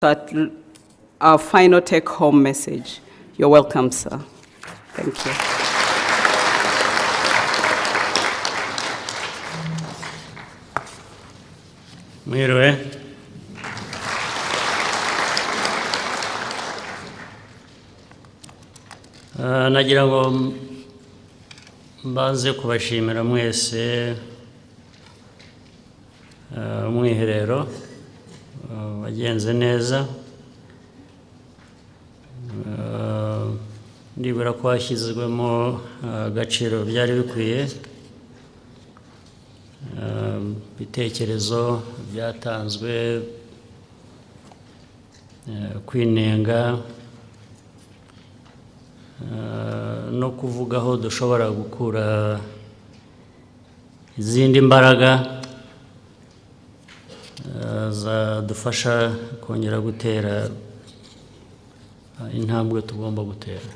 But our final take-home message. You're welcome, sir. Thank you. Mwiriwe. Nagira ngo mbanze kubashimira mwese umwiherero wagenze neza. Ndibura ko hashyizwemo agaciro byari bikwiye, ibitekerezo byatanzwe, kwinenga no kuvuga aho dushobora gukura izindi mbaraga zadufasha kongera gutera intambwe tugomba gutera.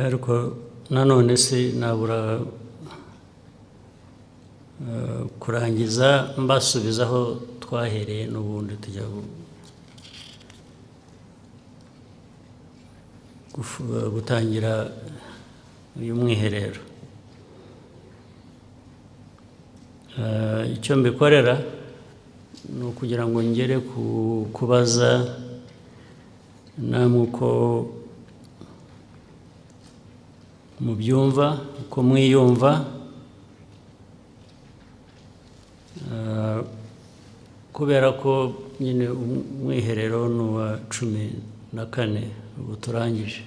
Ariko nanone si nabura kurangiza mbasubiza aho twahereye n'ubundi tujya gutangira uyu mwiherero. Icyo mbikorera ni ukugira ngo ngere kubaza namwe uko mubyumva, uko mwiyumva, kubera ko nyine umwiherero ni uwa 14 ubu turangije.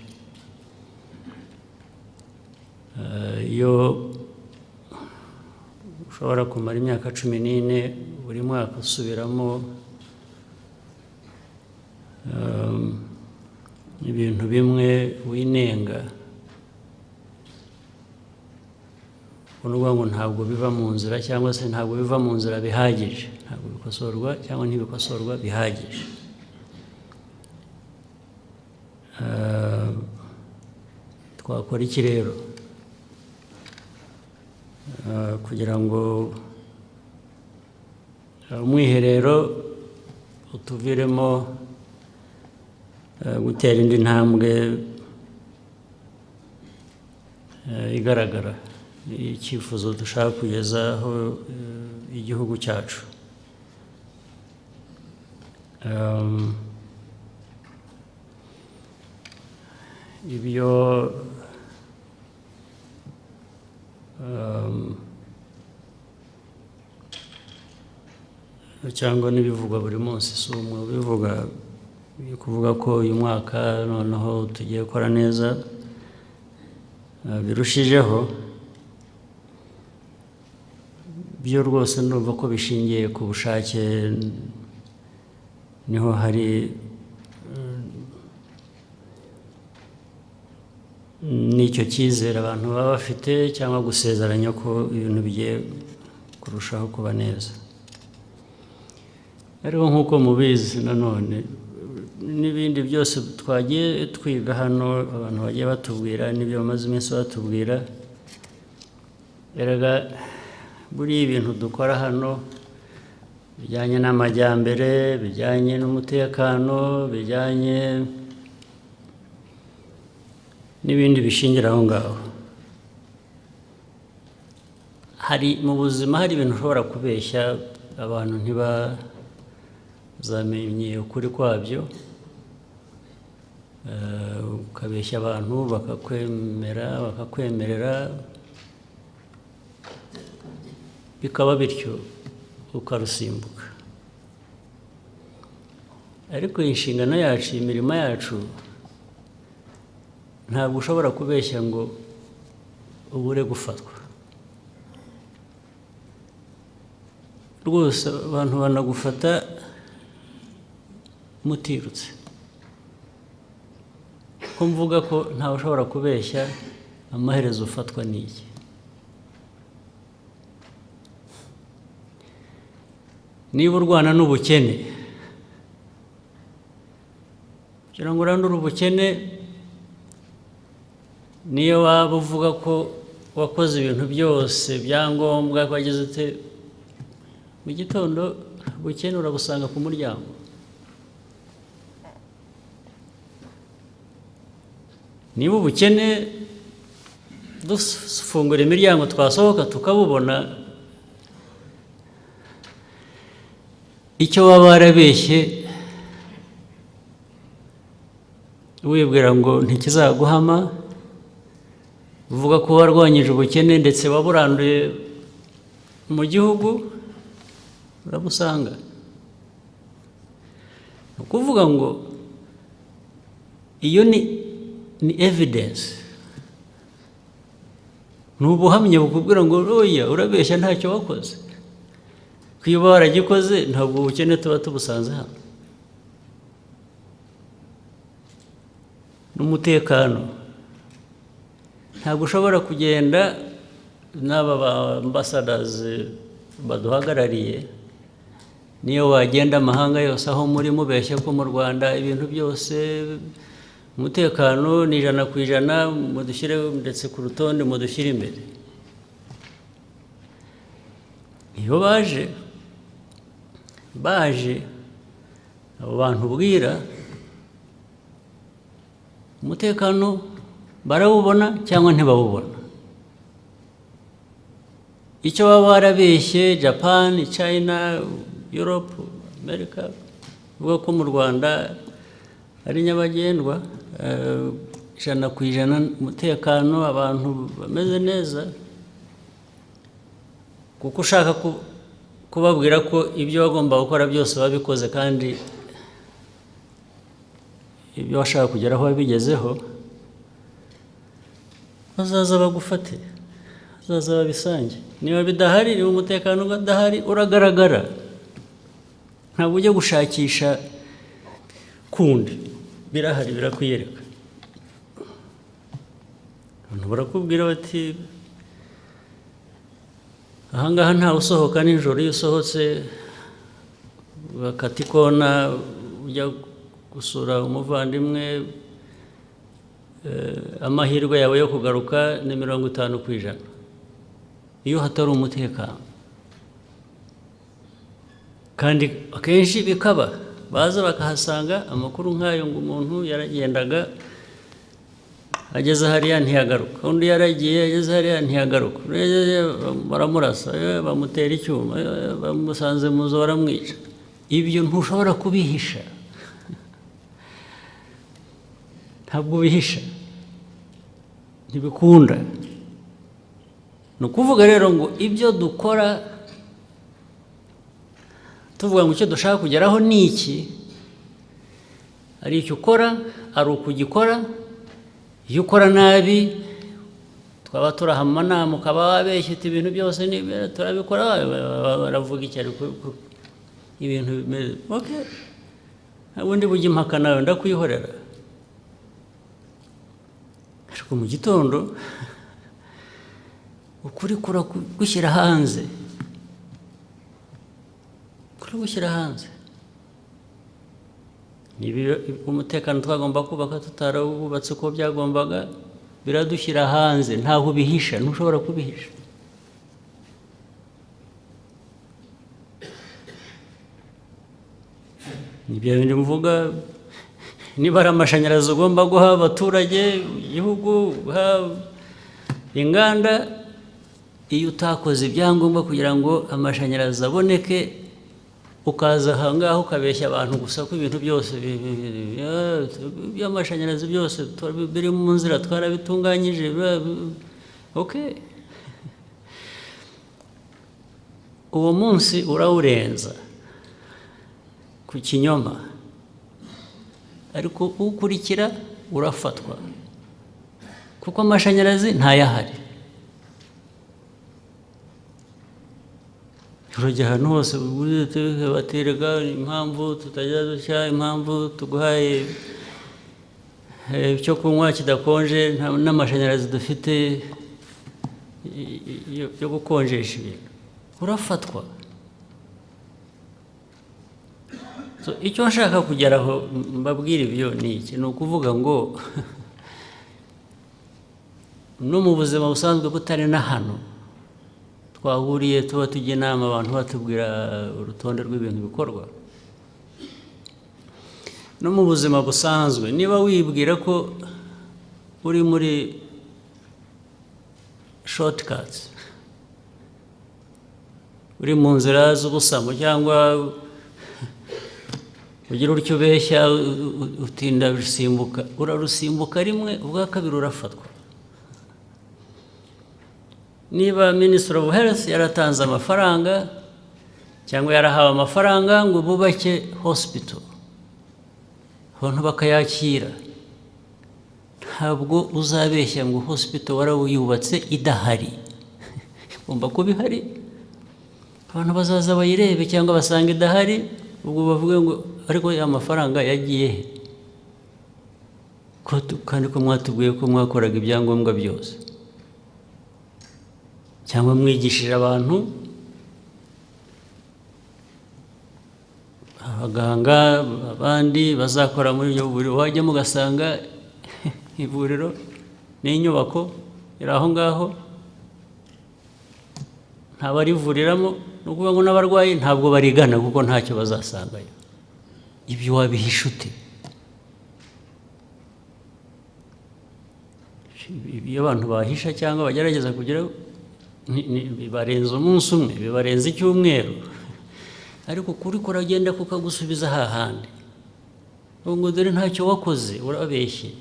Iyo ushobora kumara imyaka 14 buri mwaka usubiramo ibintu bimwe winenga, unuvuga ngo ntabwo biva mu nzira cyangwa se ntabwo biva mu nzira bihagije, ntabwo bikosorwa cyangwa ntibikosorwa bihagije. Twakora iki rero kugira ngo umwiherero utuviremo gutera indi ntambwe igaragara, icyifuzo dushaka kugezaho igihugu cyacu. Ibyo cyangwa n'ibivugwa buri munsi, si umwe ubivuga, kuvuga ko uyu mwaka noneho tugiye gukora neza birushijeho, byo rwose ndumva ko bishingiye ku bushake, niho hari n'icyo cyizere abantu baba bafite, cyangwa gusezeranya ko ibintu bigiye kurushaho kuba neza. Ariko nk'uko mubizi nanone n'ibindi byose twagiye twiga hano, abantu bagiye batubwira n'ibyo bamaze iminsi batubwira, erega buri ibintu dukora hano bijyanye n'amajyambere, bijyanye n'umutekano, bijyanye n'ibindi bishingira aho ngaho. Hari mu buzima hari ibintu ushobora kubeshya abantu ntibazamenye ukuri kwabyo, ukabeshya abantu bakakwemerera bikaba bityo ukarusimbuka. Ariko inshingano yacu, imirimo yacu, ntabwo ushobora kubeshya ngo ubure gufatwa. Rwose abantu banagufata mutirutse. Ko mvuga ko ntawe ushobora kubeshya, amaherezo ufatwa n'iki? Niba urwana n'ubukene, kugira ngo urandure ubukene, niyo waba uvuga ko wakoze ibintu byose byangombwa, wagize ute, mu gitondo ubukene urabusanga ku muryango. Niba ubukene dufungura imiryango twasohoka tukabubona, icyo waba warabeshye wibwira ngo ntikizaguhama, uvuga ko warwanyije ubukene ndetse waburanduye mu gihugu, urabusanga. Ni ukuvuga ngo iyo ni evidence, ni ubuhamya bukubwira ngo oya urabeshya ntacyo wakoze. Ko iyo uba waragikoze ntabwo ubukene tuba tubusanze hano. N'umutekano ntabwo ushobora kugenda n'aba ba ambassadors baduhagarariye, niyo wagenda amahanga yose aho muri mubeshya ko mu Rwanda ibintu byose umutekano ni 100%, mudushyire ndetse ku rutonde mudushyire imbere. Iyo baje abo bantu ubwira umutekano barawubona cyangwa ntibawubona. Icyo baba warabeshye Japan, China, Europe, America, uvuga ko mu Rwanda ari nyabagendwa, 100% umutekano, abantu bameze neza, kuko ushaka kubabwira ko ibyo bagomba gukora byose babikoze kandi ibyo washaka kugeraho wabigezeho, bazaza bagufate, bazaza babisange. Niba bidahari, niba umutekano udahari, uragaragara. Ntabwo ujya gushakisha kundi, birahari birakwiyereka. Abantu barakubwira bati ahangaha ntawe usohoka nijoro, iyo usohotse bakata ikona ujya gusura umuvandimwe, amahirwe yawe yo kugaruka ni 50%. Iyo hatari umutekano, kandi akenshi bikaba baza bakahasanga amakuru nk'ayo ngo umuntu yaragendaga ageze hariya ntiyagaruka, undi yaragiye ageze hariya ntiyagaruka, baramurasa, bamutera icyuma, bamusanze mu nzu baramwica. Ibyo ntushobora kubihisha, ntabwo bihisha, ntibikunda. Ni ukuvuga rero ngo ibyo dukora tuvuga ngo icyo dushaka kugeraho ni iki, ari icyo ukora, ari ukugikora. Iyo ukora nabi twaba turahama amanama ukaba wabeshye uti ibintu byose turabikora, baravuga iki ariko ibintu bimeze okay, ubundi bujya impaka nawe ndakwihorera. Ariko mu gitondo ukuri gushyira hanze, gushyira hanze. Umutekano twagomba kubaka tutarawubatse uko byagombaga, biradushyira hanze, ntaho bihisha, ntushobora kubihisha. Nibyo bindi mvuga, niba ari amashanyarazi ugomba guha abaturage, igihugu, guha inganda, iyo utakoze ibyangombwa kugira ngo amashanyarazi aboneke, ukaza ahangaha ukabeshya abantu gusa ko ibintu byose by'amashanyarazi byose biri mu nzira twarabitunganyije, okay, uwo munsi urawurenza ku kinyoma, ariko ukurikira urafatwa kuko amashanyarazi ntayahari. Urajya ahantu hose baterega impamvu tutajya dushya, impamvu tuguhaye icyo kunywa kidakonje, n'amashanyarazi dufite yo gukonjesha ibintu, urafatwa. Icyo nshaka kugeraho mbabwira ibyo ni iki, ni ukuvuga ngo no mu buzima busanzwe butari na hano twahuriye tuba tujya inama abantu batubwira urutonde rw'ibintu bikorwa. No mu buzima busanzwe niba wibwira ko uri muri shortcuts, uri mu nzira z'ubusamo cyangwa ugira utyo ubeshya utinda rusimbuka, urarusimbuka rimwe ubwa kabiri urafatwa. Niba Minister of Health yaratanze amafaranga cyangwa yarahawe amafaranga ngo bubake hospital, abantu bakayakira, ntabwo uzabeshya ngo hospital warawuyubatse idahari. Igomba kuba ihari, abantu bazaza bayirebe cyangwa basanga idahari, ubwo bavuge ngo ariko ya mafaranga yagiye he? Kandi ko mwatubwiye ko mwakoraga ibyangombwa byose, cyangwa mwigishije abantu, abaganga abandi bazakora muri iryo vuriro, wajyamo ugasanga ivuriro n'inyubako iri aho ngaho ntabarivuriramo, ni ukuvuga ngo n'abarwayi ntabwo barigana kuko ntacyo bazasangayo. Ibyo wabihisha ute? Iyo abantu bahisha cyangwa bagerageza kugira bibarenza umunsi umwe, bibarenza icyumweru, ariko kuri kuragenda kukagusubiza hahandi ngo dore ntacyo wakoze, urabeshye.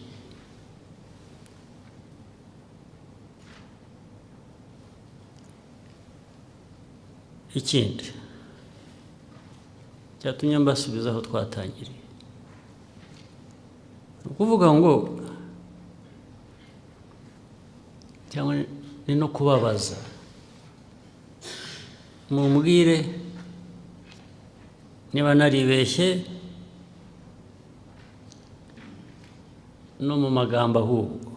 Ikindi cyatumye mbasubiza aho twatangiriye, ni ukuvuga ngo cyangwa ni no kubabaza, mumbwire niba naribeshye no mu magambo ahubwo,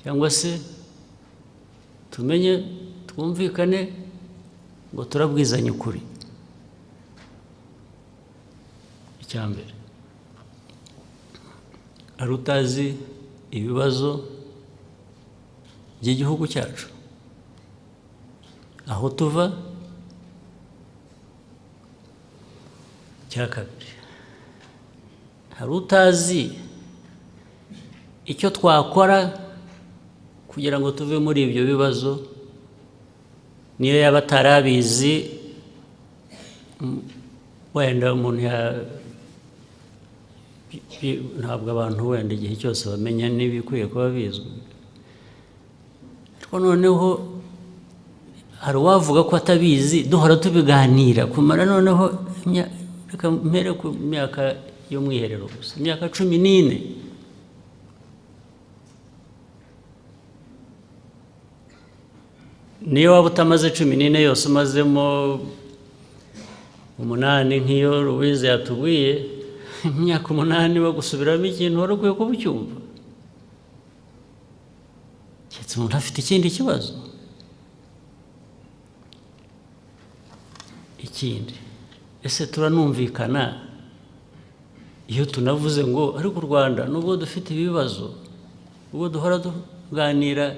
cyangwa se tumenye twumvikane ngo turabwizanye ukuri. Icyambere, ari utazi ibibazo by'igihugu cyacu, aho tuva. Icya kabiri, hari utazi icyo twakora kugira ngo tuve muri ibyo bibazo, niyo yaba atarabizi, wenda umuntu ntabwo abantu wenda igihe cyose bamenya n'ibikwiye kuba bizwi, ariko noneho hari uwavuga ko atabizi, duhora tubiganira kumara noneho reka mpere ku myaka y'umwiherero gusa, imyaka 14. Niyo waba utamaze 14 yose, umazemo 8 nk'iyo Louise yatubwiye, imyaka 8 bagusubiramo ikintu wari ukwiye kuba ucyumva, keretse umuntu afite ikindi kibazo. Ikindi, ese turanumvikana iyo tunavuze ngo ariko u Rwanda nubwo dufite ibibazo, ubwo duhora tuganira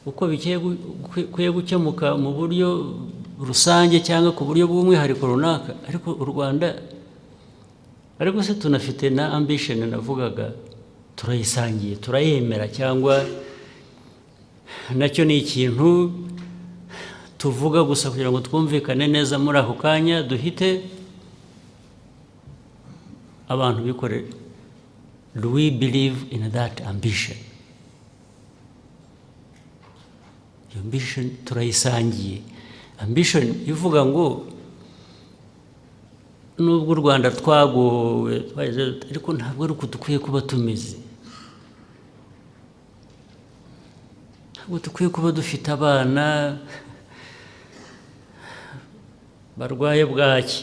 uko bikwiye gukemuka mu buryo rusange cyangwa ku buryo bw'umwihariko runaka, ariko u Rwanda, ariko se tunafite na ambition navugaga, turayisangiye, turayemera, cyangwa nacyo ni ikintu tuvuga gusa kugira ngo twumvikane neza muri ako kanya, duhite abantu bikorera. Do we believe in that ambition? Ambition turayisangiye. Ambition ivuga ngo nubwo u Rwanda twagowe, ariko ntabwo ari uko dukwiye kuba tumeze, ntabwo dukwiye kuba dufite abana barwaye bwaki,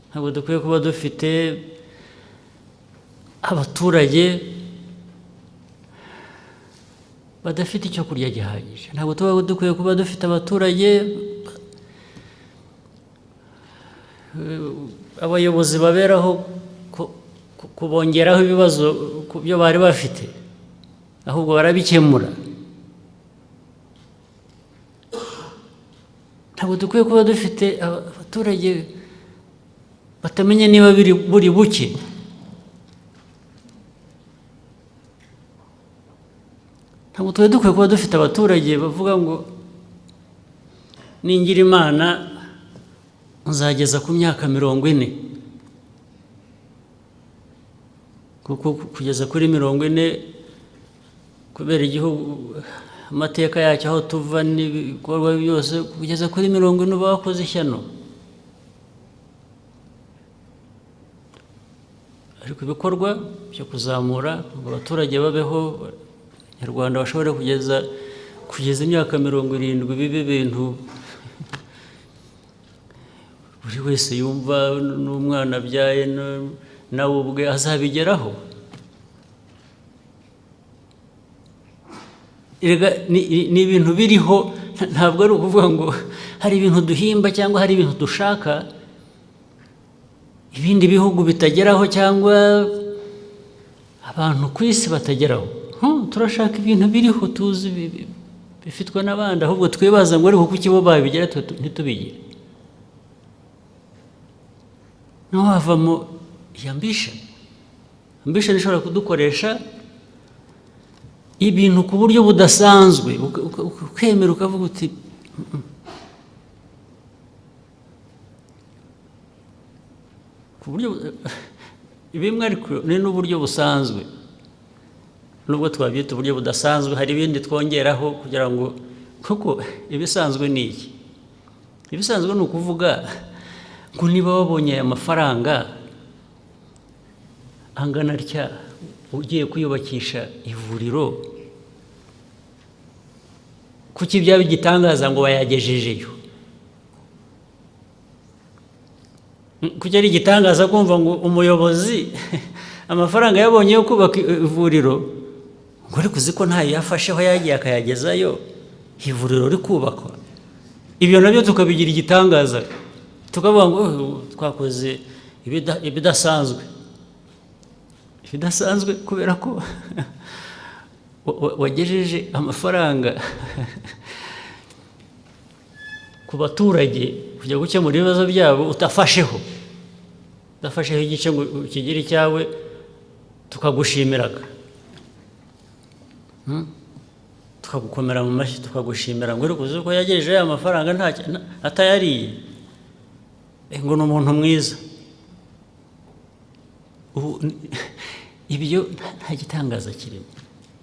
ntabwo dukwiye kuba dufite abaturage badafite icyo kurya gihagije, ntabwo tuba dukwiye kuba dufite abaturage, abayobozi baberaho kubongeraho ibibazo ku byo bari bafite, ahubwo barabikemura. ntabwo dukwiye kuba dufite abaturage batamenye niba buri buke. Ntabwo twari dukwiye kuba dufite abaturage bavuga ngo ningira Imana nzageza ku myaka 40, kuko kugeza kuri 40 kubera igihugu amateka yacyo aho tuva n'ibikorwa byose, kugeza kuri 40 bakoze ishyano. Ariko ibikorwa byo kuzamura ngo abaturage babeho, Abanyarwanda bashobore kugeza imyaka 70 bibe ibintu buri wese yumva, n'umwana abyaye nawe ubwe azabigeraho. Ni ibintu biriho, ntabwo ari ukuvuga ngo hari ibintu duhimba cyangwa hari ibintu dushaka ibindi bihugu bitageraho cyangwa abantu ku isi batageraho. Turashaka ibintu biriho tuzi bifitwe n'abandi, ahubwo twibaza ngo ariko kuki bo babigera ntitubigire. Naho havamo ambition ishobora kudukoresha ibintu ku buryo budasanzwe, ukemera ukavuga uti ku buryo bimwe, ariko ni n'uburyo busanzwe. Nubwo twabyita uburyo budasanzwe, hari ibindi twongeraho kugira ngo, kuko ibisanzwe ni iki? Ibisanzwe ni ukuvuga ngo niba wabonye aya mafaranga angana atya ugiye kwiyubakisha ivuriro, kuki byaba igitangaza ngo bayagejejeyo? Kuki ari igitangaza kumva ngo umuyobozi amafaranga yabonye yo kubaka ivuriro, ngo ariko uzi ko ntayo yafasheho yagiye akayagezayo, ivuriro rikubakwa. Ibyo nabyo tukabigira igitangaza, tukavuga ngo twakoze ibidasanzwe kubera ko wagejeje amafaranga ku baturage kujya gukemura ibibazo byabo udafasheho igice ngo ukigire icyawe, tukagushimiraga, tukagukomera mu mashyi, tukagushimira ngo uzi ko yagejeje aya mafaranga atayariye, ngo ni umuntu mwiza. Ibyo nta gitangaza kirimo.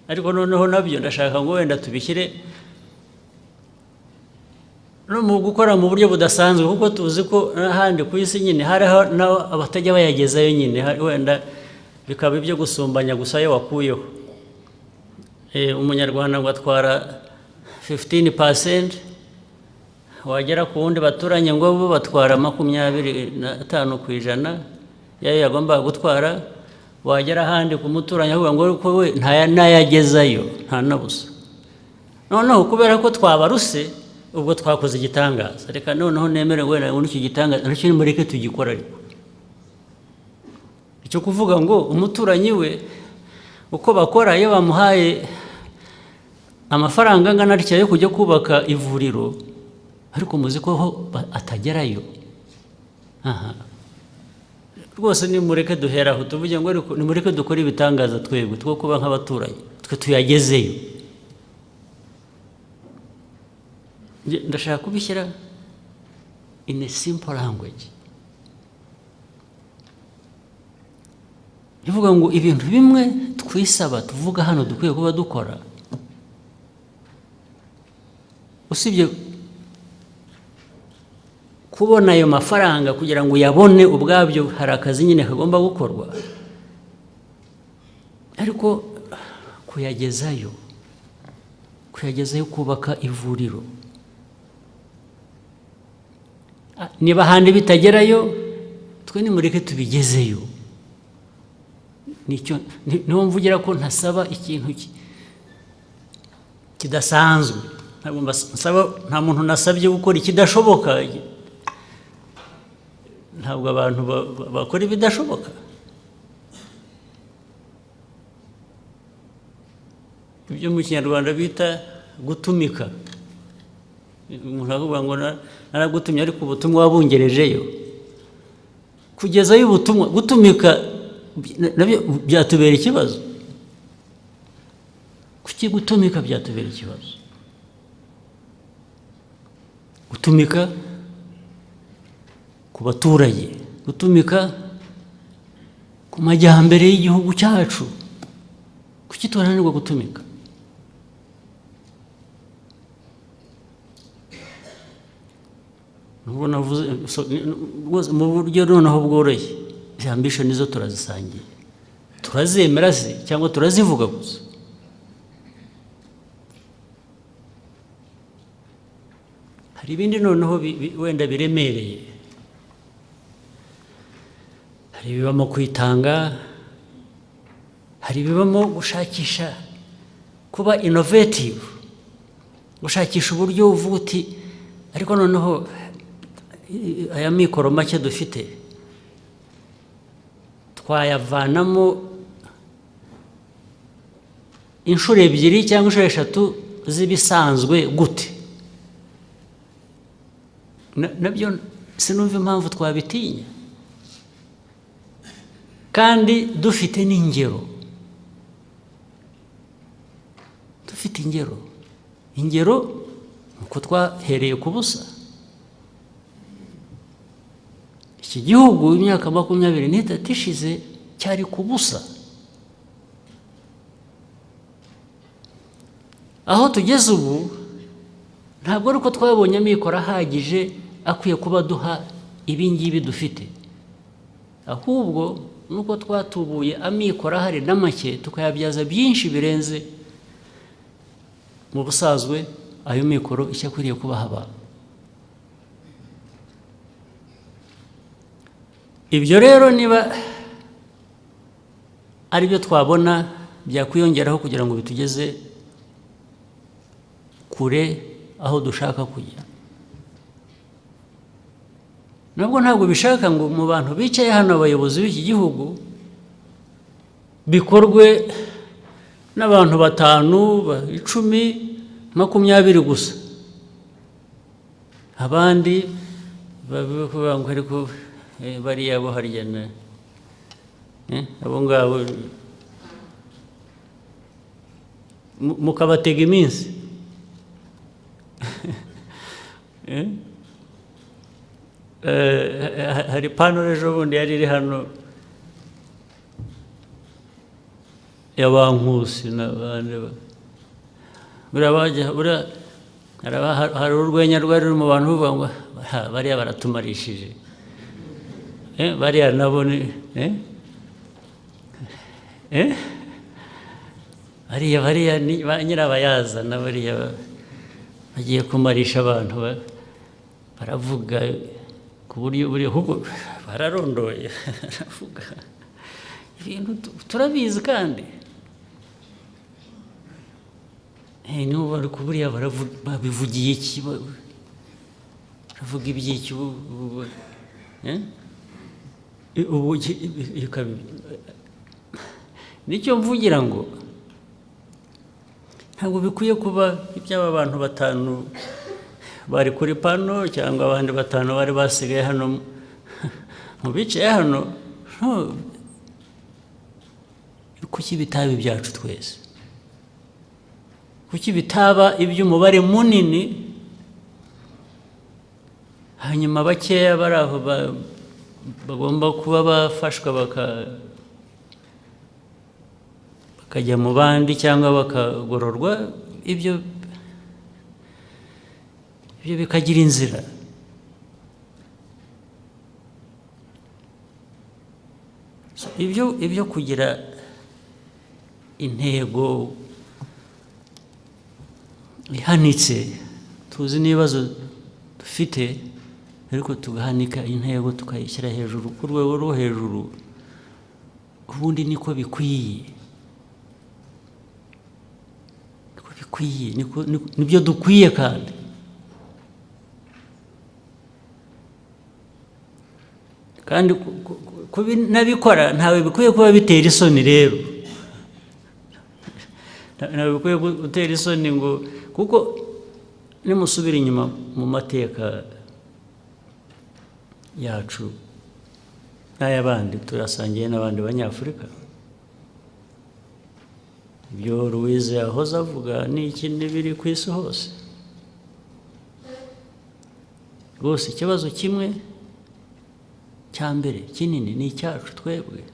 Ariko noneho nabyo ndashaka ngo wenda tubishyire no mu gukora mu buryo budasanzwe, kuko tuzi ko n'ahandi ku isi nyine hariho abatajya bayagezayo nyine, wenda bikaba ibyo gusumbanya gusa ayo wakuyeho. Umunyarwanda ngo atwara 15%, wagera ku wundi baturanye ngo bo batwara 25% yayo yagombaga gutwara, wagera ahandi ku muturanye avuga ngo ko we ntayagezayo, nta na busa. Noneho kubera ko twabaruse, ubwo twakoze igitangaza, reka noneho nemere wenda ngo icyo gitangaza nacyo nimureke tugikora. Ariko icyo kuvuga ngo umuturanyi we uko bakora, iyo bamuhaye amafaranga angana atya yo kujya kubaka ivuriro, ariko muzi ko atagerayo. Rwose nimureke duheraho tuvuge ngo ariko nimureke dukore ibitangaza twebwe two kuba nk'abaturanyi, twe tuyagezeyo. Ndashaka kubishyira in a simple language, ivuga ngo ibintu bimwe twisaba tuvuga hano dukwiye kuba dukora, usibye kubona ayo mafaranga kugira ngo uyabone ubwabyo, hari akazi nyine kagomba gukorwa, ariko kuyagezayo kubaka ivuriro, niba ahandi bitagerayo, twe nimureke tubigezeyo. Niho mvugira ko ntasaba ikintu kidasanzwe, nta muntu nasabye gukora ikidashoboka. Ntabwo abantu bakora ibidashoboka. Ibyo mu Kinyarwanda bita gutumika. umuntu aravuga ngo naragutumye ariko ubutumwa wabungerejeyo kugezayo ubutumwa gutumika nabyo byatubera ikibazo. Kuki gutumika byatubera ikibazo? Gutumika ku baturage, gutumika ku majyambere y'igihugu cyacu, kuki turananirwa gutumika? Mu buryo noneho bworoshye, izi ambition nizo turazisangiye, turazemera se cyangwa turazivuga gusa? Hari ibindi noneho wenda biremereye, hari ibibamo kwitanga, hari ibibamo gushakisha kuba innovative, gushakisha uburyo uvuga uti ariko noneho aya mikoro make dufite twayavanamo inshuro ebyiri cyangwa inshuro eshatu z'ibisanzwe gute? Nabyo sinumva impamvu twabitinya, kandi dufite n'ingero, dufite ingero uko twahereye ku busa. Iki gihugu imyaka 23 ishize cyari ku busa, aho tugeze ubu ntabwo ari uko twabonye amikoro ahagije akwiye kuba duha ibingibi dufite, ahubwo nuko twatubuye amikoro ahari na make tukayabyaza byinshi birenze mu busazwe ayo mikoro icyo akwiriye kubaha abantu. Ibyo rero niba ari byo twabona byakwiyongeraho kugira ngo bitugeze kure aho dushaka kujya, nabwo ntabwo bishaka ngo mu bantu bicaye hano abayobozi b'iki gihugu bikorwe n'abantu 5, 10, 20 gusa, abandi bavuga ngo ariko bariya bo harya abo ngabo mukabatega iminsi. Hari panel ejo bundi yari iri hano y'abankusi n'abandi, hari urwenya rwari ruri mu bantu bavuga ngo bariya baratumarishije, bariya nabo ni bariya ni ba nyirabayazana, bariya bagiye kumarisha abantu, baravuga ku buryo ahubwo bararondoye, baravuga ibintu turabizi kandi nibo bari ku buriya babivugiye iki, baravuga iby'iki ubu nicyo mvugira ngo ntabwo bikwiye kuba iby'aba bantu 5 bari kuri pano cyangwa abandi 5 bari basigaye hano mu bicaye hano. Kuki bitaba ibyacu twese? Kuki bitaba iby'umubare munini hanyuma bakeya bari aho bagomba kuba bafashwa bakajya mu bandi cyangwa bakagororwa, ibyo bikagira inzira. Ibyo kugira intego ihanitse, tuzi n'ibibazo dufite ariko tugahanika intego tukayishyira hejuru ku rwego rwo hejuru, ubundi niko bikwiye, nibyo dukwiye. Kandi nabikora ntawe bikwiye kuba bitera isoni. Rero ntawe bikwiye gutera isoni ngo kuko nimusubira inyuma mu mateka yacu n'ay'abandi turasangiye n'abandi banyafurika. Ibyo Louise yahoze avuga ni ikintu biri ku isi hose. Rwose ikibazo kimwe cya mbere kinini ni icyacu twebwe,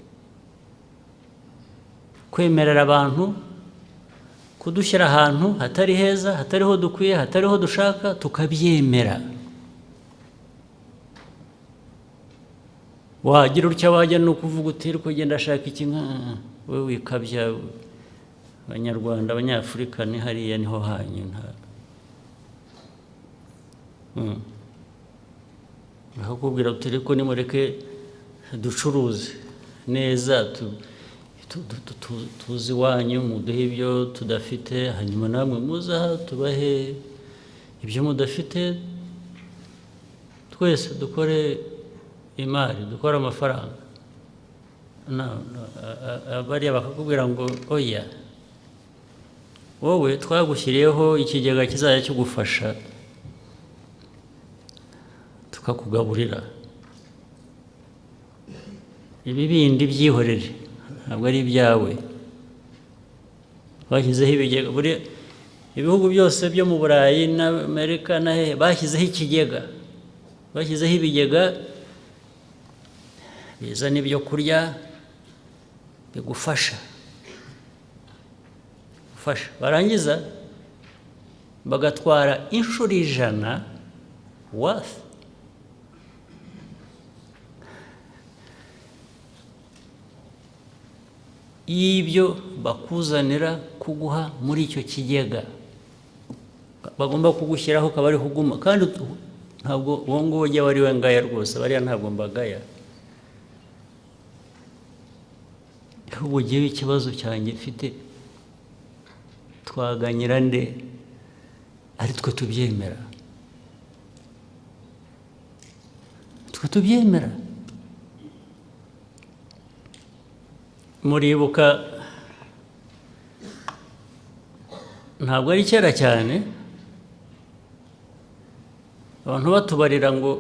kwemerera abantu kudushyira ahantu hatari heza, hatariho dukwiye, hatariho dushaka, tukabyemera. Wagira utya wajya no kuvuga uti uri kugenda ashaka iki, we wikabya. Abanyarwanda, Abanyafurika ni hariya niho hanyu. Bakakubwira uti ariko nimureke ducuruze neza, tuzi iwanyu, muduhe ibyo tudafite, hanyuma namwe muza tubahe ibyo mudafite, twese dukore imari, dukore amafaranga. Bariya bakakubwira ngo oya, wowe twagushyiriyeho ikigega kizajya kigufasha tukakugaburira, ibi bindi byihorere, ntabwo ari ibyawe. Bashyizeho ibigega, ibihugu byose byo mu Burayi n'Amerika na hehe bashyizeho ikigega, bashyizeho ibigega bizana ibyo kurya bigufasha, barangiza bagatwara inshuro 100 worth y'ibyo bakuzanira kuguha muri icyo kigega. Bagomba kugushyiraho ukaba ariho uguma, kandi ntabwo uwo nguwo ujya wari we ngaya rwose, bariya ntabwo mbagaya. Ahubwo ugiye ikibazo cyanjye mfite, twaganyira nde ari twe tubyemera? Twe tubyemera. Muribuka ntabwo ari kera cyane abantu batubarira ngo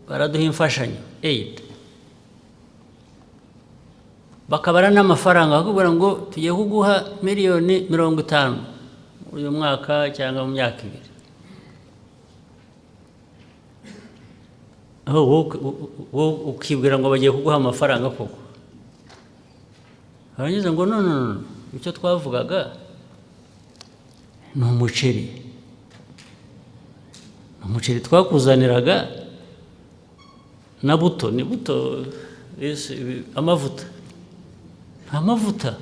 baraduha imfashanyo aid, bakabara n'amafaranga bakubwira ngo tugiye kuguha miliyoni 50 uyu mwaka cyangwa mu myaka 2. Wowe ukibwira ngo bagiye kuguha amafaranga koko. Barangiza ngo no, icyo twavugaga ni umuceri. Umuceri twakuzaniraga na buto, ni buto, amavuta. Amavuta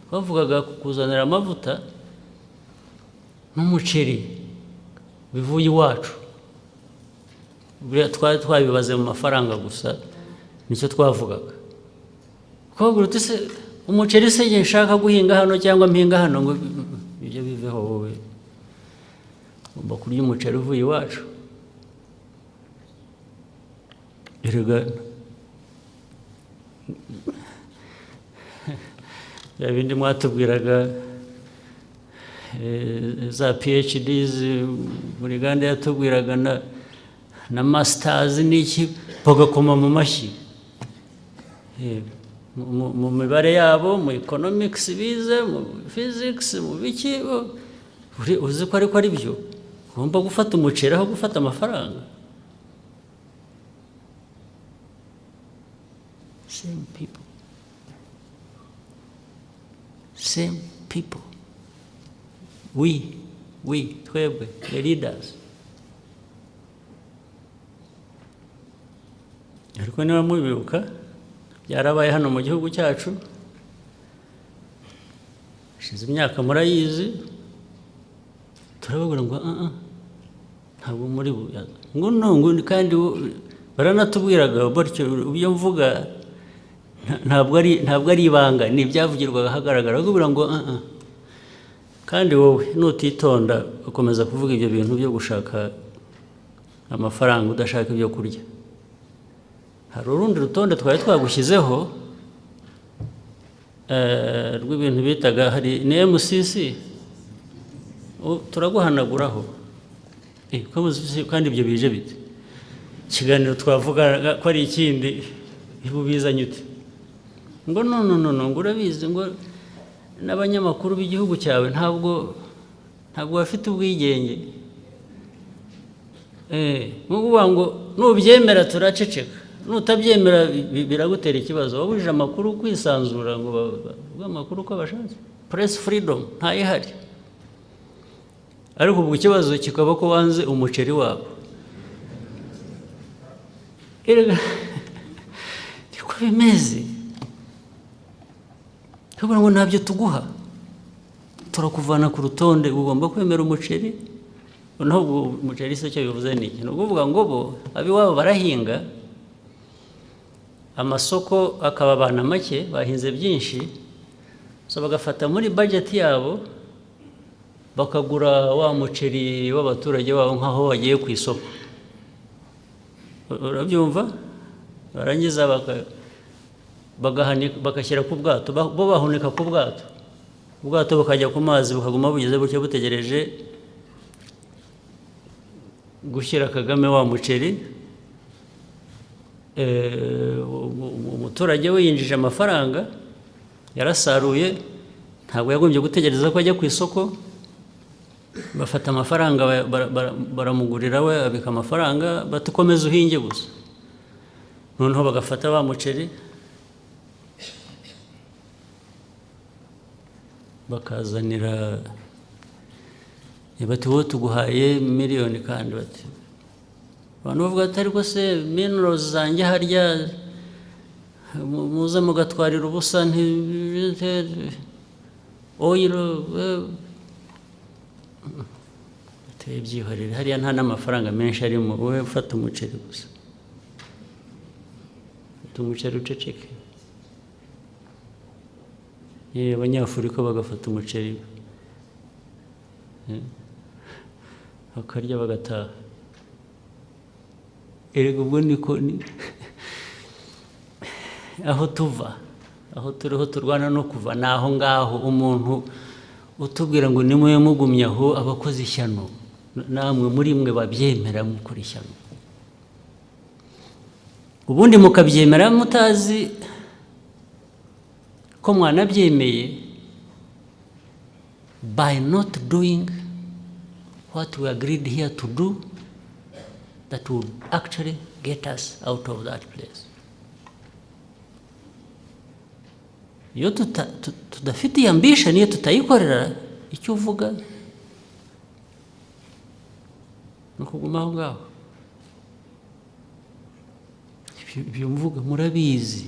twavugaga kukuzanira amavuta n'umuceri bivuye iwacu. Twari twabibaze mu mafaranga gusa, nicyo twavugaga. Twabwira uti se umuceri se ngiye nshaka guhinga hano cyangwa mpinga hano, ngo ibyo biveho wowe, ugomba kurya umuceri uvuye iwacu. Erega ya bindi mwatubwiraga za PhDs muri Uganda yatubwiraga na masters n'iki, bagakoma mu mashyi mu mibare yabo, mu economics bize, mu physics, mu biki. Uzi ko ariko ari byo ugomba gufata umuceri aho gufata amafaranga. Same people. We twebwe the leaders. Ariko niba mubibuka byarabaye hano mu gihugu cyacu, shize imyaka murayizi, turababwira ngo ntabwo muri ngo kandi baranatubwiraga batyo. Ibyo mvuga ntabwo ari ibanga, ni ibyavugirwaga hagaragara. Bakubwira ngo kandi wowe nutitonda ukomeza kuvuga ibyo bintu byo gushaka amafaranga udashaka ibyo kurya, hari urundi rutonde twari twagushyizeho rw'ibintu bitaga, hari ni MCC, turaguhanaguraho kandi ibyo bije bite ikiganiro twavuga ko ari ikindi ubizanye ute ngo no ngo urabizi ngo n'abanyamakuru b'igihugu cyawe ntabwo bafite ubwigenge nk'uvuga ngo nubyemera turaceceka nutabyemera biragutera ikibazo wabujije amakuru kwisanzura ngo bavuge amakuru uko bashatse press freedom ntayihari ariko ubwo ikibazo kikaba ko wanze umuceri wabo niko bimeze kugira ngo ntabyo tuguha turakuvana ku rutonde ugomba kwemera umuceri naho umuceri se cyo bivuze ni iki ni ukuvuga ngo bo abiwabo barahinga amasoko akababana make bahinze byinshi so bagafata muri budget yabo bakagura wa muceri w'abaturage babo nk'aho bagiye ku isoko urabyumva barangiza bagashyira ku bwato bo bahunika ku bwato ubwato bukajya ku mazi bukaguma bugeze buke butegereje gushyira Kagame wa muceri umuturage we yinjije amafaranga yarasaruye ntabwo yagombye gutegereza ko ajya ku isoko bafata amafaranga baramugurira we abika amafaranga batukomeza uhinge gusa noneho bagafata wa muceri bakazanira bati wowe tuguhaye miliyoni kandi bati abantu bavuga ati ariko se minerals zanjye harya muze mugatwarira ubusa oil bateye byihorere hariya nta n'amafaranga menshi arimo wowe ufata umuceri gusa ufata umuceri uceceke abanyafurika bagafata umuceri bakarya bagataha erega ubwo niko aho tuva aho turiho turwana no kuva ni aho ngaho umuntu utubwira ngo nimwe mugumye aho abakoze ishyano namwe muri mwe babyemera mukora ishyano ubundi mukabyemera mutazi ko mwanabyemeye by not doing what we agreed here to do that would actually get us out of that place. Iyo tudafite ambition iyo tutayikorera icyo uvuga no kuguma aho ngaho ibyo mvuga murabizi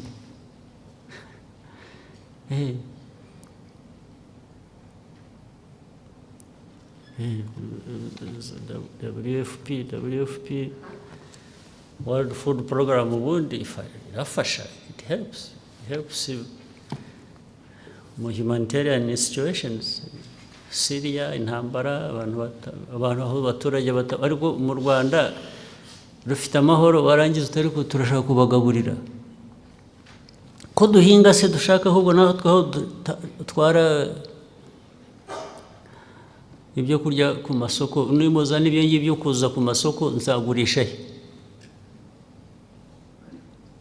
WFP World Food Program ubundi irafasha it helps mu humanitarian situations Syria intambara abantu aho baturage ariko mu Rwanda rufite amahoro warangiza utari ko turashaka kubagaburira ko duhinga se dushaka ahubwo naho twara ibyo kurya ku masoko n'imoza n'ibyo ngibyo kuza ku masoko nzagurisha he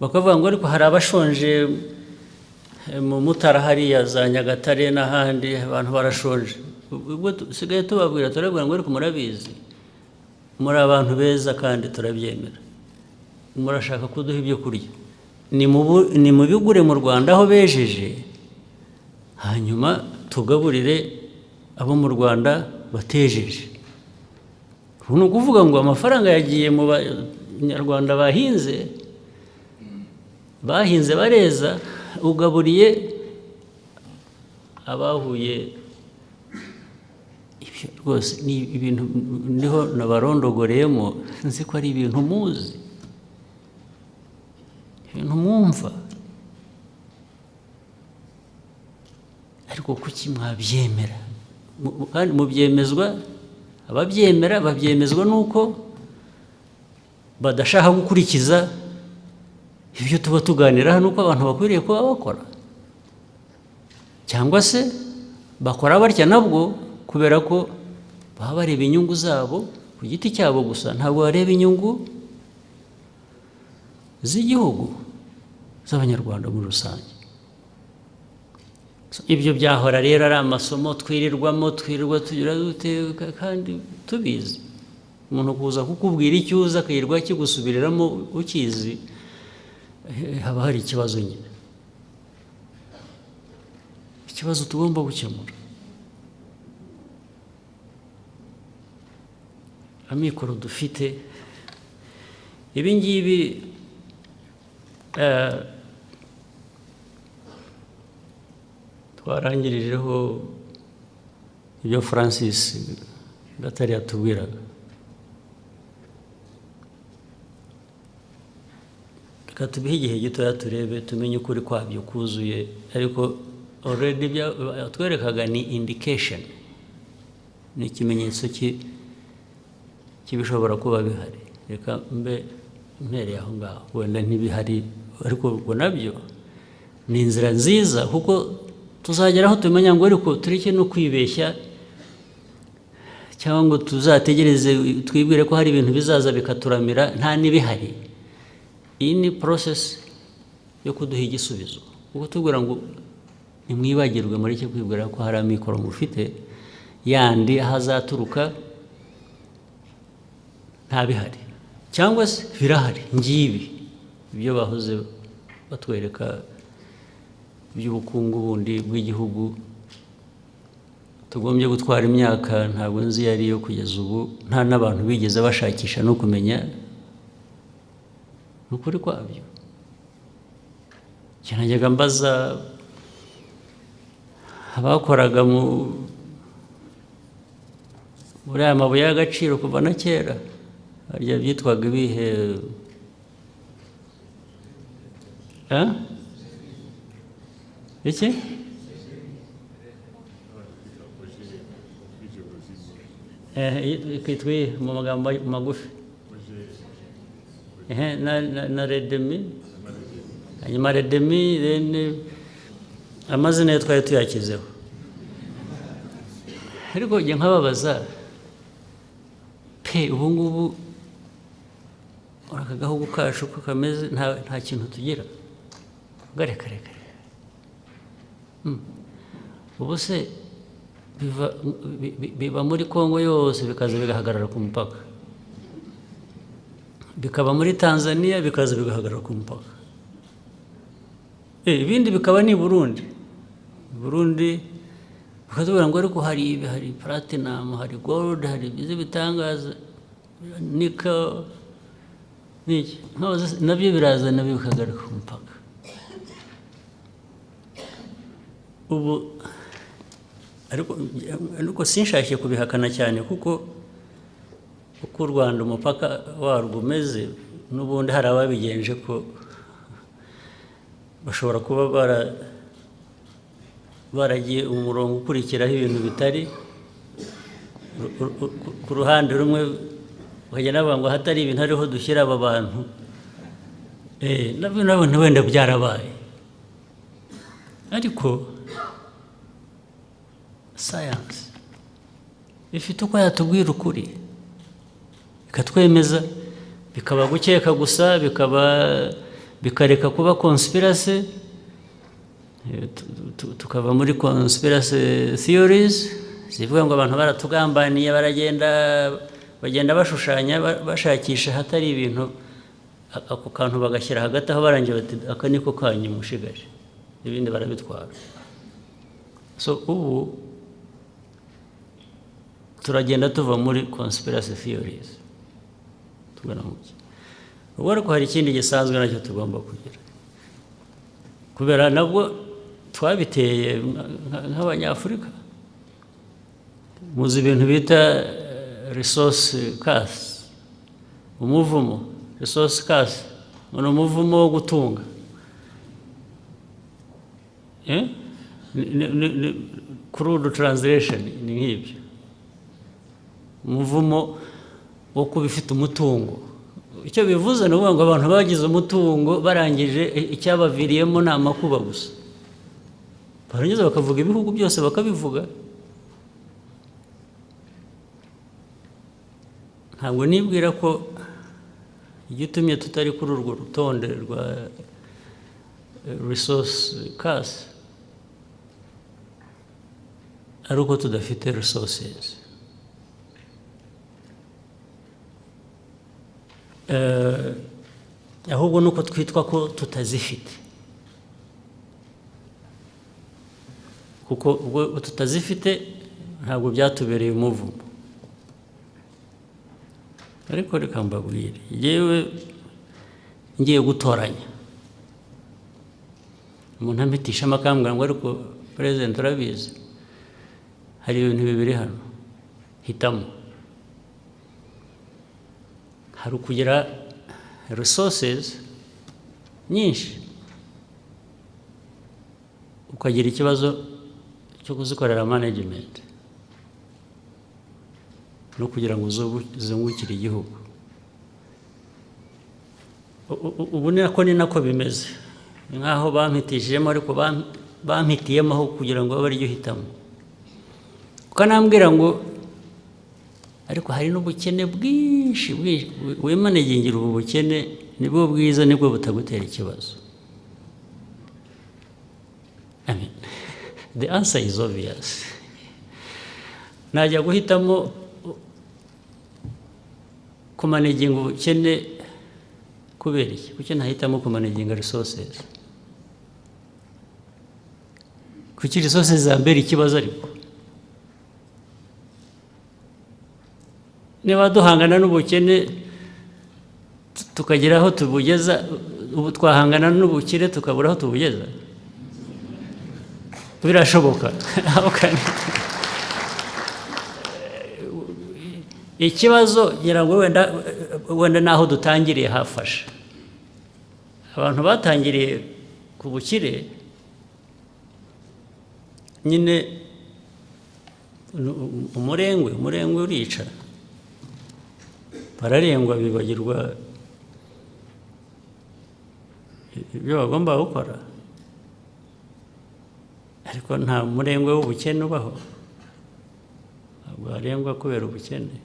bakavuga ngo ariko hari abashonje mu Mutara hariya za Nyagatare n'ahandi abantu barashonje ubwo sigaye tubabwira turabwira ngo ariko murabizi muri abantu beza kandi turabyemera murashaka kuduha ibyo kurya ni mu bigure mu Rwanda aho bejeje hanyuma tugaburire abo mu Rwanda batejeje ni ukuvuga ngo amafaranga yagiye mu Banyarwanda bahinze bareza ugaburiye abahuye ibyo rwose ni ibintu niho nabarondogoreyemo nzi ko ari ibintu muzi ibintu mwumva ariko kuki mwabyemera kandi mubyemezwa ababyemera babyemezwa nuko badashaka gukurikiza ibyo tuba tuganira nuko abantu bakwiriye kuba bakora cyangwa se bakora batya nabwo kubera ko baba bareba inyungu zabo ku giti cyabo gusa, ntabwo bareba inyungu z'igihugu, z'abanyarwanda muri rusange. Ibyo byahora rero ari amasomo twirirwa tugira dute kandi tubizi. Umuntu kuza kukubwira icyo uza akayirwa kigusubiriramo ukizi, haba hari ikibazo nyine, ikibazo tugomba gukemura. Amikoro dufite ibi ngibi twarangirijeho ibyo Francis Gatare yatubwiraga. Reka tubihe igihe gitoya turebe tumenye ukuri kwabyo kuzuye, ariko already twerekaga ni indication, ni ikimenyetso cy'ibishobora kuba bihari. Reka mpereye aho ngaho, wenda ntibihari ariko ubwo nabyo ni inzira nziza, kuko tuzageraho tumenya ngo ariko tureke no kwibeshya cyangwa ngo tuzategereze twibwire ko hari ibintu bizaza bikaturamira nta n'ibihari. Iyi ni process yo kuduha igisubizo, kuko tubwira ngo nimwibagirwe mureke kwibwira ko hari amikoro mufite yandi ahazaturuka nta bihari, cyangwa se birahari. Ngibi ibyo bahoze batwereka by'ubukungu bundi bw'igihugu tugombye gutwara imyaka ntabwo nzi yari yo kugeza ubu, nta n'abantu bigeze bashakisha no kumenya ukuri kwabyo. Najyaga mbaza abakoraga muri aya mabuye y'agaciro kuva na kera, harya byitwaga ibihe iki ikitwa mu magambo magufi na redemi, hanyuma redemi amazina yo twari tuyakizeho. Ariko njye nkababaza pe ubu ngubu aka gahugu kacu ko kameze nta kintu tugira, reka ubu se biba muri Kongo yose bikaza bigahagarara ku mupaka, bikaba muri Tanzania bikaza bigahagarara ku mupaka, ibindi bikaba ni Burundi bakatubwira ngo ariko hari platinum, hari gold, hari ibyo bitangaza nickel n'iki, nabyo biraza nabyo bikahagarara ku mupaka. Ubu ariko sinshashye kubihakana cyane, kuko uko u Rwanda umupaka warwo umeze n'ubundi hari ababigenje ko bashobora kuba baragiye umurongo ukurikiraho ibintu bitari ku ruhande rumwe, bakagenda bavuga ngo hatari ibintu ariho dushyira aba bantu, nabyo wenda byarabaye. Ariko science ifite uko yatubwira ukuri ikatwemeza, bikaba gukeka gusa, bikareka kuba conspiracy, tukava muri conspiracy theories zivuga ngo abantu baratugambaniye, bagenda bashushanya bashakisha hatari ibintu, ako kantu bagashyira hagati aho barangiye bati aka niko kanyu mushigaje, ibindi barabitwara. So ubu turagenda tuva muri conspiracy theories tugana muki. Ubwo ariko hari ikindi gisanzwe nacyo tugomba kugira, kubera nabwo twabiteye nk'abanyafurika. Muzi ibintu bita resource curse, umuvumo, resource curse, ni umuvumo wo gutunga. Crude translation ni nk'ibyo, umuvumo wo kuba ifite umutungo. Icyo bivuze ni ukuvuga ngo abantu bagize umutungo barangije icyabaviriyemo ni amakuba gusa, barangiza bakavuga ibihugu byose bakabivuga. ntabwo nibwira ko igitumye tutari kuri urwo rutonde rwa resource case ari uko tudafite resources. Ahubwo nuko twitwa ko tutazifite, kuko ubwo tutazifite ntabwo byatubereye umuvumo. Ariko reka mbabwire, yewe ngiye gutoranya umuntu ampitisha amakambwa ngo ariko president urabizi hari ibintu bibiri hano, hitamo. Hari ukugira resources nyinshi ukagira ikibazo cyo kuzikorera management no kugira ngo zungukire igihugu. Ubu ni nako bimeze, nkaho bampitishijemo ariko bampitiyemo aho kugira ngo babe aryo hitamo. Ukanambwira ngo ariko hari n'ubukene bwinshi wemanagingira ubu bukene nibwo bwiza, nibwo butagutera ikibazo. I mean, the answer is obvious. Najya guhitamo kumanaginga ubukene kubera iki? Kuki nahitamo kumanaginga resources? Kuki resources zambera ikibazo ariko? Niba duhangana n'ubukene tukagira aho tubugeza, ubu twahangana n'ubukire tukabura aho tubugeza? Birashoboka. Ikibazo ngira ngo wenda naho dutangiriye hafasha. Abantu batangiriye ku bukire nyine umurengwe urica, bararengwa bibagirwa ibyo bagomba gukora. Ariko nta murengwe w'ubukene ubaho, ntabwo harengwa kubera ubukene.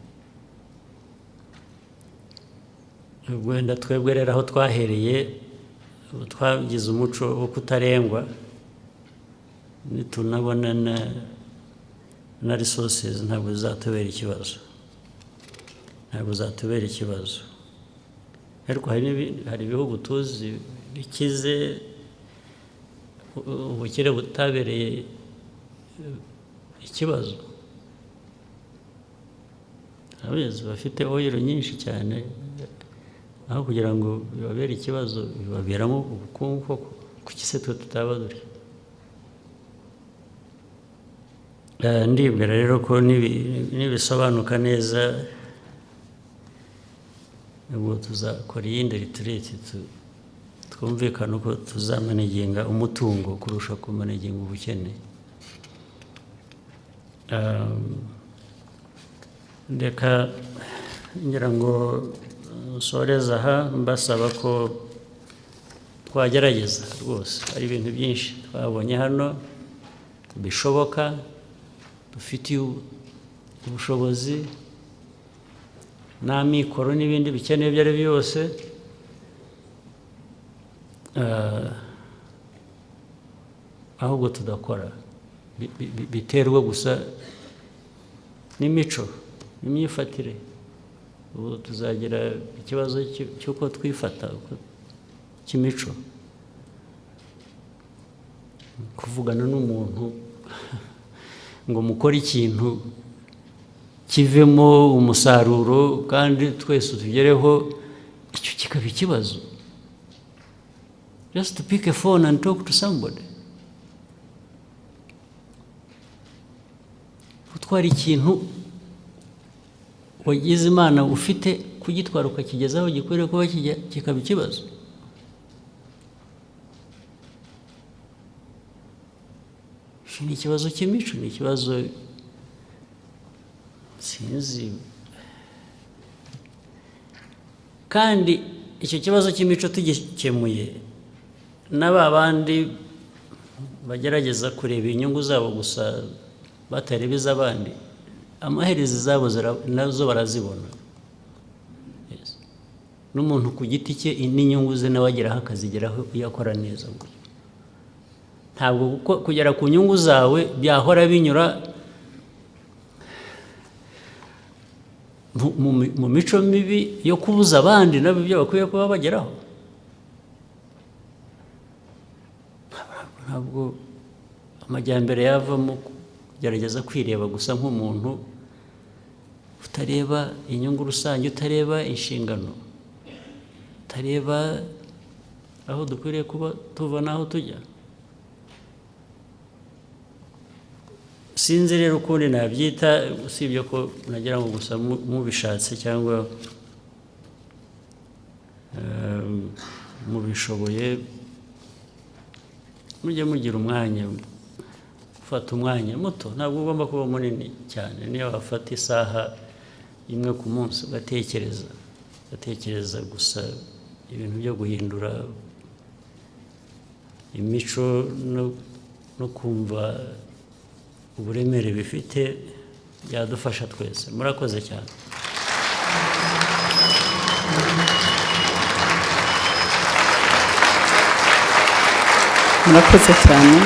Wenda twebwe rero aho twahereye twagize umuco wo kutarengwa, nitunabona na resources ntabwo zatubera ikibazo, ntabwo zatubera ikibazo. Ariko hari ibihugu tuzi bikize ubukire butabereye ikibazo. Abayobozi bafite oil nyinshi cyane, aho kugira ngo bibabere ikibazo bibaberamo ubukungu koko. Kuki se twe tutaba duri? Ndibwira rero ko nibisobanuka neza ubwo tuzakora iyindi retreat twumvikana uko tuzamanaginga umutungo kurusha kumanaginga ubukene. Ndeka ngira ngo nsoreza aha mbasaba ko twagerageza rwose. Hari ibintu byinshi twabonye hano bishoboka, dufitiye ubushobozi n'amikoro n'ibindi bikenewe ibyo ari byo byose. Ahubwo tudakora biterwa gusa n'imico n'imyifatire. Ubu tuzagira ikibazo cy'uko twifata cy'imico, kuvugana n'umuntu ngo mukore ikintu kivemo umusaruro kandi twese tugereho, icyo kikaba ikibazo. Just to pick a phone and talk to somebody. Gutwara ikintu wagize Imana ufite, kugitwara ukakigezaho gikwiriye kuba kikaba ikibazo. Ni ikibazo cy'imico, ni ikibazo sinzi. Kandi icyo kibazo cy'imico tugikemuye, n'aba bandi bagerageza kureba inyungu zabo gusa batareba iz'abandi, amaherezo zabo nazo barazibona. n'umuntu ku giti cye n'inyungu ze nawe ageraho akazigeraho iyo akora neza. Ntabwo kugera ku nyungu zawe byahora binyura mu mico mibi yo kubuza abandi nabo ibyo bakwiye kuba bageraho. Ntabwo amajyambere yavamo kugerageza kwireba gusa nk'umuntu utareba inyungu rusange, utareba inshingano, utareba aho dukwiriye kuba tuva n'aho tujya. Sinzi rero ukundi nabyita, usibye ko nagira ngo gusa mubishatse cyangwa mubishoboye mujye mugira umwanya, ufata umwanya muto, ntabwo ugomba kuba munini cyane. Niyo wafata isaha imwe ku munsi ugatekereza gusa ibintu byo guhindura imico no kumva uburemere bifite, byadufasha twese. Murakoze cyane. Murakoze cyane.